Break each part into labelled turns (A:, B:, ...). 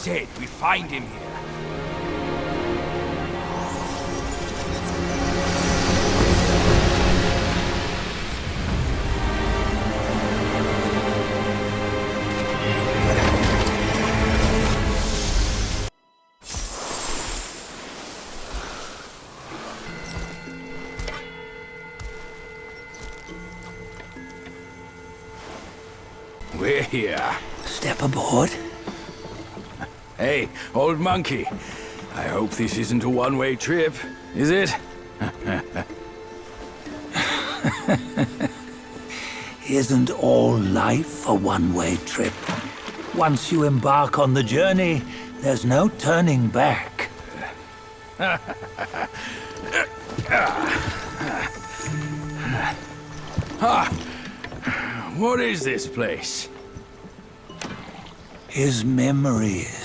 A: said we'd find him here. We're here.
B: Step aboard.
A: Hey, old monkey. I hope this isn't a one-way trip, is it?
B: Isn't all life a one-way trip? Once you embark on the journey, there's no turning back.
A: What is this place?
B: His memories.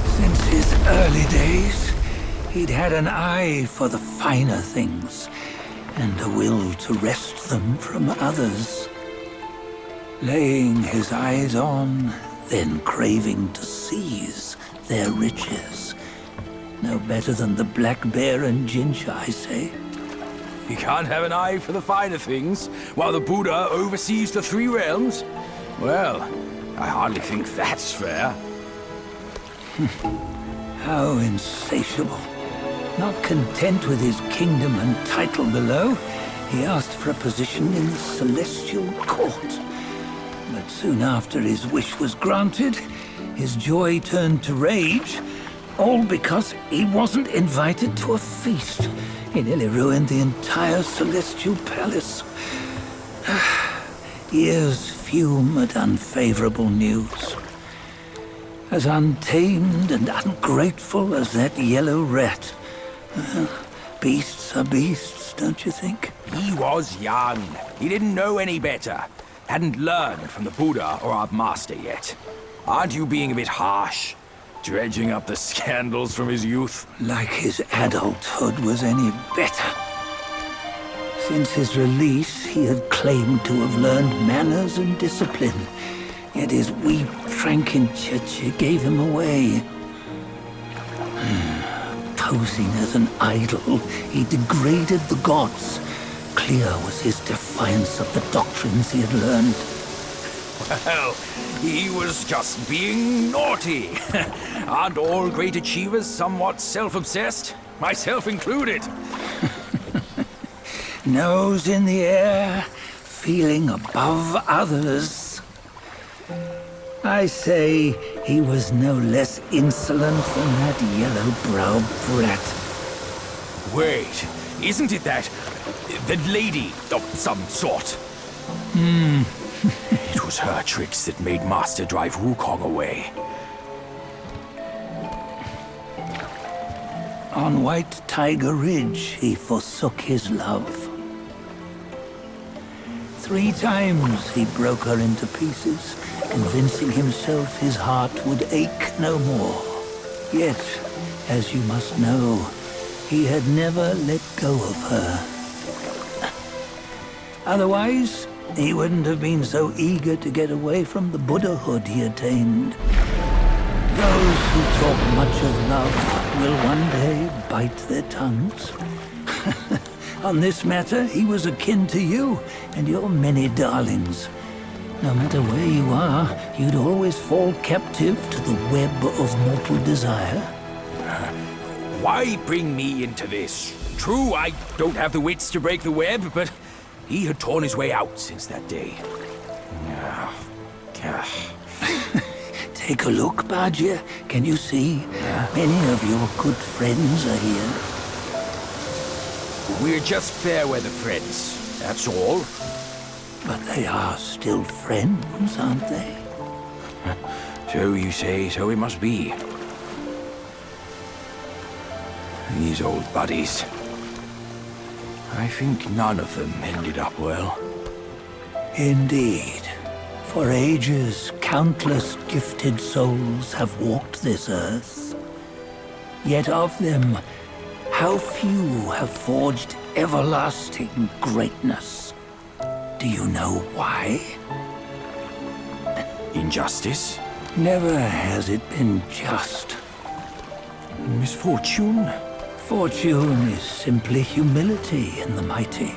B: Since his early days, he'd had an eye for the finer things, and a will to wrest them from others. Laying his eyes on, then craving to seize their riches. No better than the black bear and ginger, I say.
A: You can't have an eye for the finer things, while the Buddha oversees the three realms? Well, I hardly think that's fair.
B: How insatiable. Not content with his kingdom and title below, he asked for a position in the celestial court. But soon after his wish was granted, his joy turned to rage, all because he wasn't invited to a feast. He nearly ruined the entire celestial palace. Ears fume at unfavorable news. As untamed and ungrateful as that yellow rat. Beasts are beasts, don't you think?
A: He was young. He didn't know any better. Hadn't learned from the Buddha or our master yet. Aren't you being a bit harsh? Dredging up the scandals from his youth?
B: Like his adulthood was any better. Since his release, he had claimed to have learned manners and discipline. Yet his weak Frankenchurch gave him away. Posing as an idol, he degraded the gods. Clear was his defiance of the doctrines he had learned.
A: Well, he was just being naughty. Aren't all great achievers somewhat self-obsessed? Myself included.
B: Nose in the air, feeling above others. I say he was no less insolent than that yellow-browed brat.
A: Wait, isn't it that lady of some sort? It was her tricks that made Master drive Wukong away.
B: On White Tiger Ridge, he forsook his love. 3 times he broke her into pieces, convincing himself his heart would ache no more. Yet, as you must know, he had never let go of her. Otherwise, he wouldn't have been so eager to get away from the Buddhahood he attained. Those who talk much of love will one day bite their tongues. On this matter, he was akin to you and your many darlings. No matter where you are, you'd always fall captive to the web of mortal desire.
A: Why bring me into this? True, I don't have the wits to break the web, but he had torn his way out since that day.
B: Take a look, Bajia. Can you see? Many of your good friends are here.
A: We're just fair-weather friends, that's all.
B: But they are still friends, aren't they?
A: So you say, so it must be. These old buddies. I think none of them ended up well.
B: Indeed. For ages, countless gifted souls have walked this earth. Yet of them, how few have forged everlasting greatness? Do you know why?
A: Injustice?
B: Never has it been just.
A: Misfortune?
B: Fortune is simply humility in the mighty.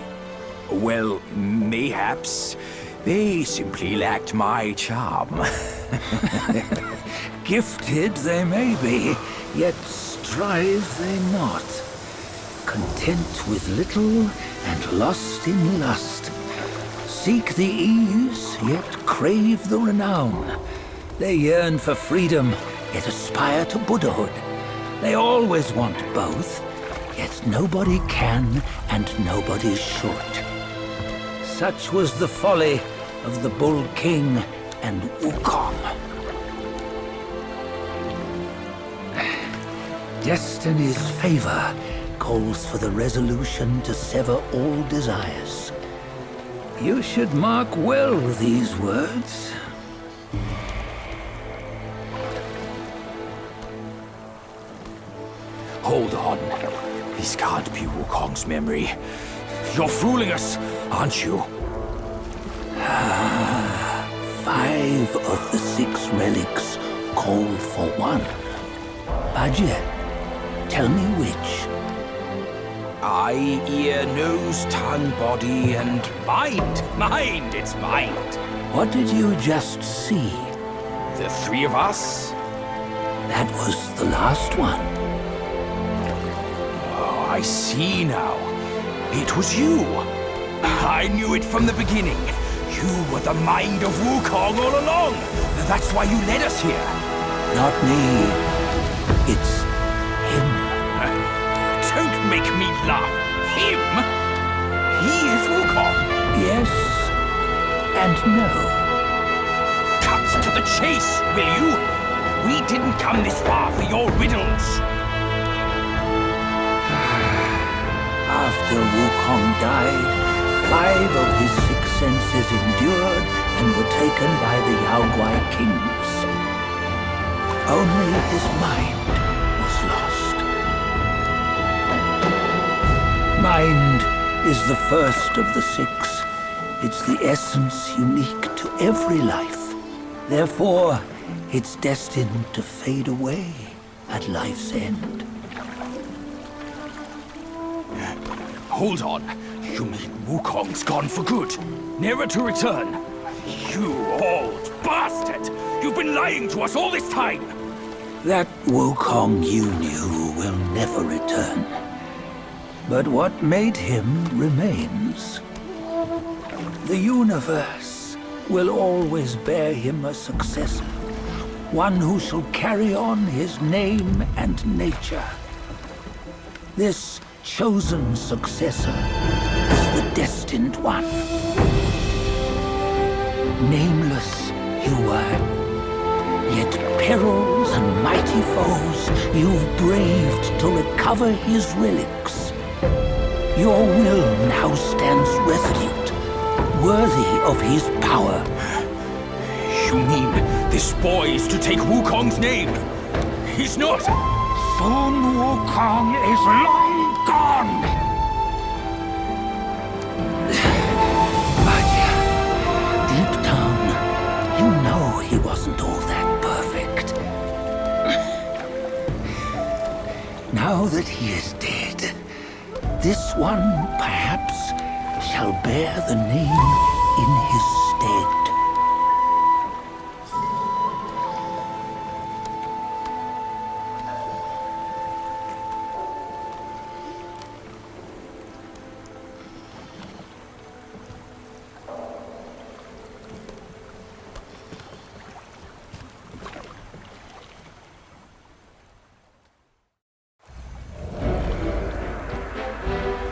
A: Well, mayhaps. They simply lacked my charm.
B: Gifted they may be, yet strive they not. Content with little and lost in lust. Seek the ease, yet crave the renown. They yearn for freedom, yet aspire to Buddhahood. They always want both, yet nobody can and nobody should. Such was the folly of the Bull King and Wukong. Destiny's favor calls for the resolution to sever all desires. You should mark well these words.
A: Hold on. This can't be Wukong's memory. You're fooling us, aren't you?
B: 5 of the 6 relics call for one. Budget, tell me which.
A: Eye, ear, nose, tongue, body, and mind. Mind, it's mind.
B: What did you just see?
A: The 3 of us?
B: That was the last one.
A: Oh, I see now. It was you. I knew it from the beginning. You were the mind of Wukong all along. That's why you led us here.
B: Not me. It's him.
A: Don't make me laugh. Him? He is Wukong.
B: Yes and no.
A: Cut to the chase, will you? We didn't come this far for your riddles.
B: After Wukong died, 5 of his 6 senses endured and were taken by the Yaoguai kings. Only his mind was lost. Mind is the first of the 6. It's the essence unique to every life. Therefore, it's destined to fade away at life's end.
A: Hold on. You mean Wukong's gone for good? Never to return? You old bastard! You've been lying to us all this time!
B: That Wukong you knew will never return. But what made him remains. The universe will always bear him a successor. One who shall carry on his name and nature. This chosen successor is the destined one. Nameless you were, yet perils and mighty foes you've braved to recover his relics. Your will now stands resolute, worthy of his power.
A: You mean this boy is to take Wukong's name? He's not!
B: Sun Wukong is long gone! But deep down, you know he wasn't all that perfect. Now that he is dead, this one, perhaps, shall bear the name in his stead.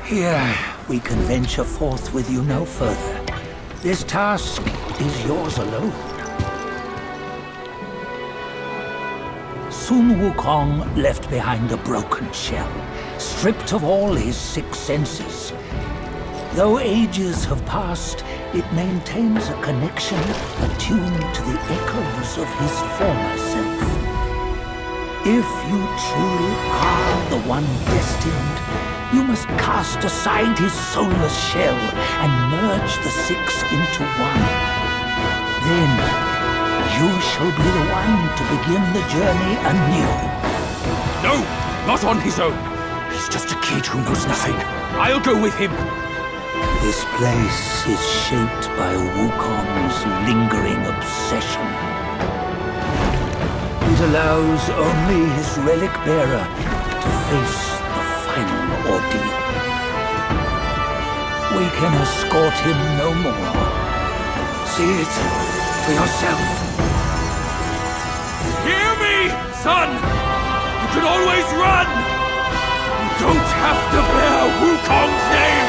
B: Here, we can venture forth with you no further. This task is yours alone. Sun Wukong left behind a broken shell, stripped of all his 6 senses. Though ages have passed, it maintains a connection attuned to the echoes of his former self. If you truly are the one destined, you must cast aside his soulless shell and merge the six into one. Then, you shall be the one to begin the journey anew.
A: No, not on his own. He's just a kid who knows nothing. I'll go with him.
B: This place is shaped by Wukong's lingering obsession. It allows only his relic bearer to face the final ordeal. We can escort him no more. See it for yourself.
A: Hear me, son! You can always run! You don't have to bear Wukong's name!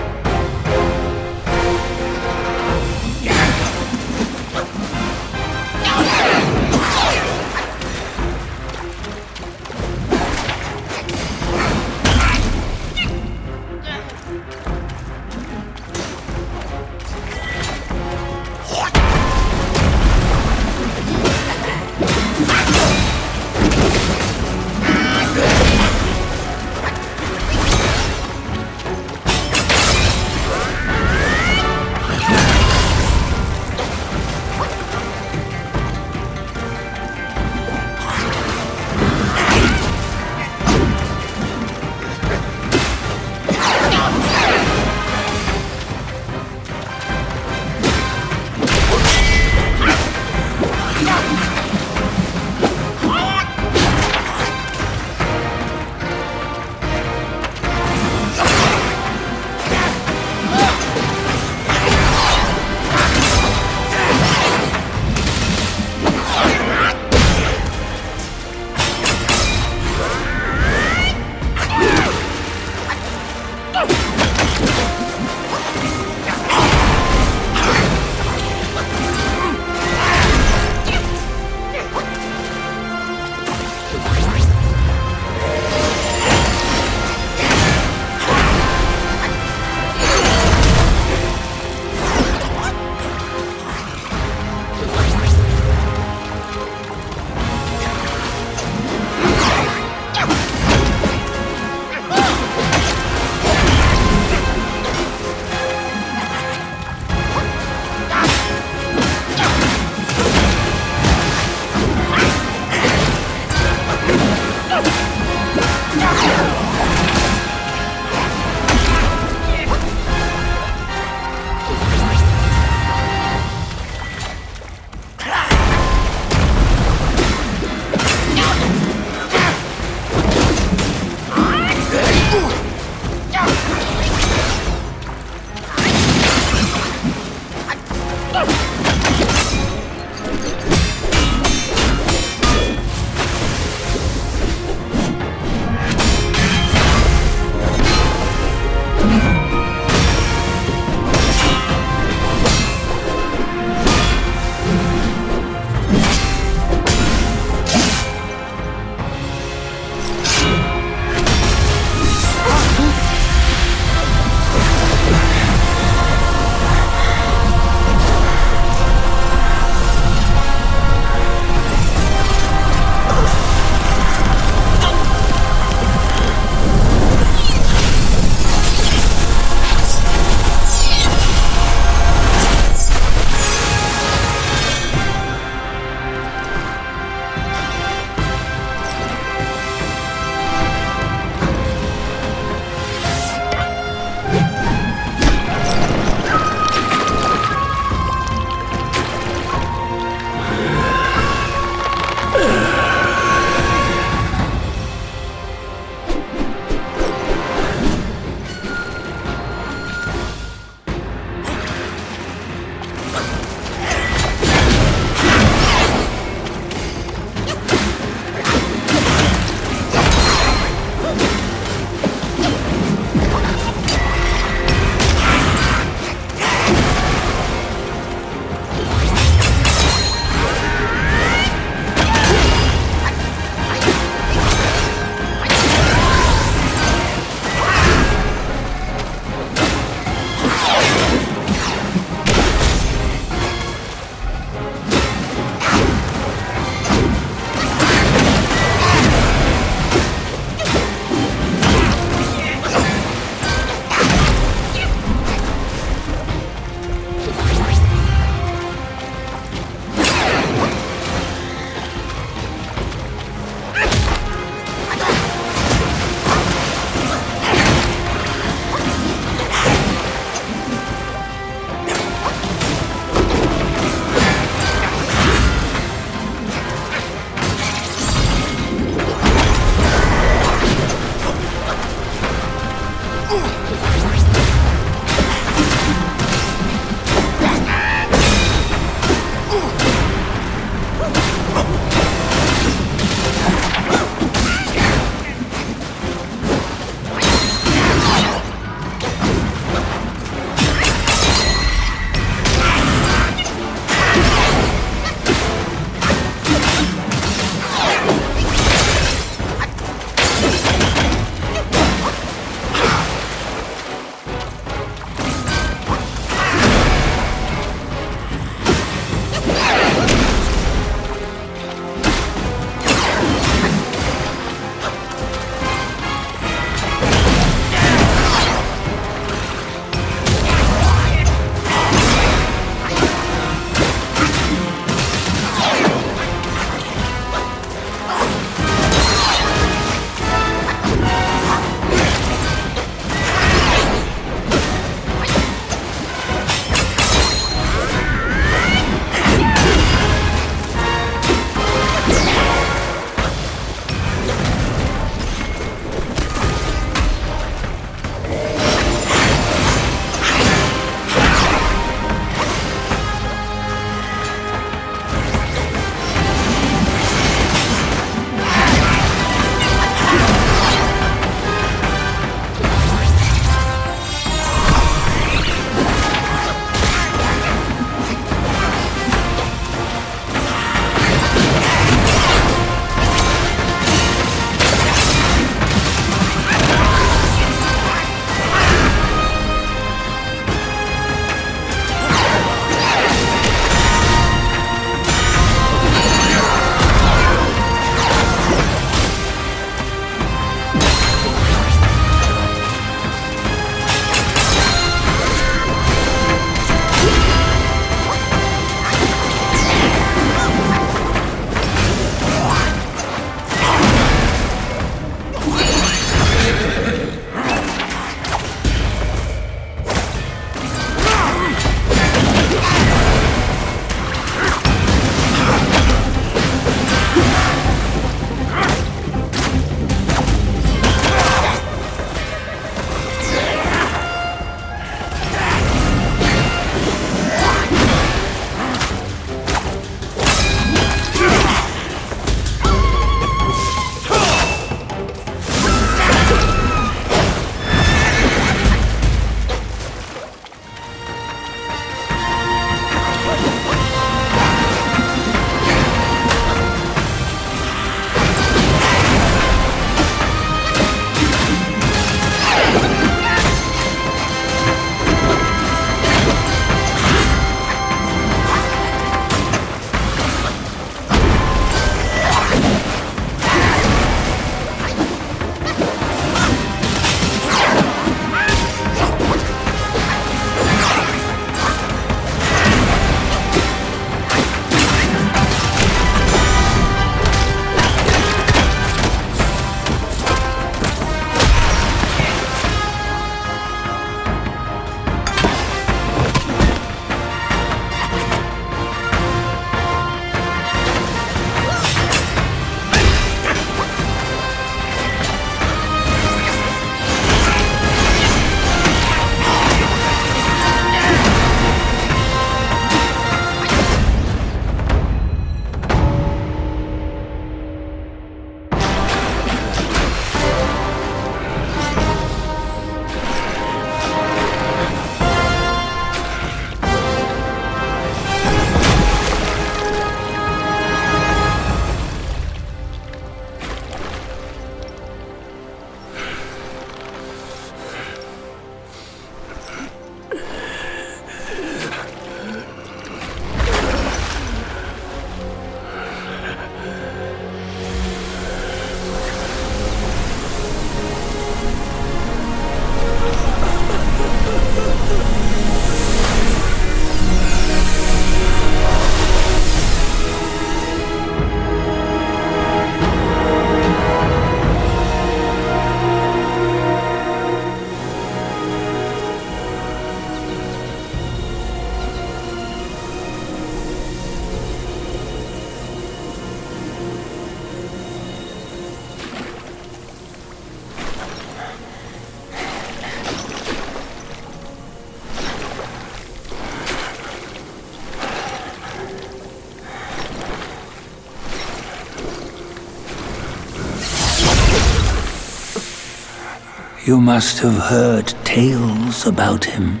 B: You must have heard tales about him.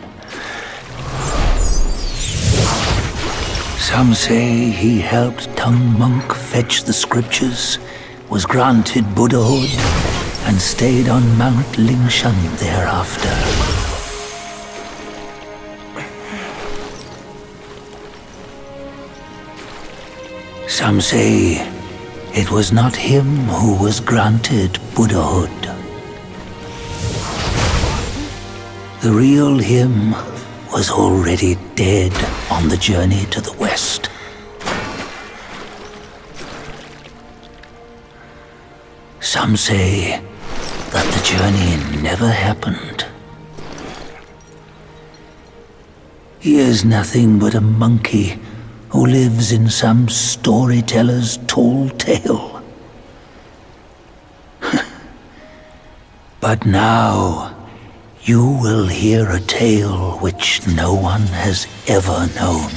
B: Some say he helped Tung Monk fetch the scriptures, was granted Buddhahood, and stayed on Mount Lingshan thereafter. Some say it was not him who was granted Buddhahood. The real him was already dead on the journey to the west. Some say that the journey never happened. He is nothing but a monkey who lives in some storyteller's tall tale. But now, you will hear a tale which no one has ever known.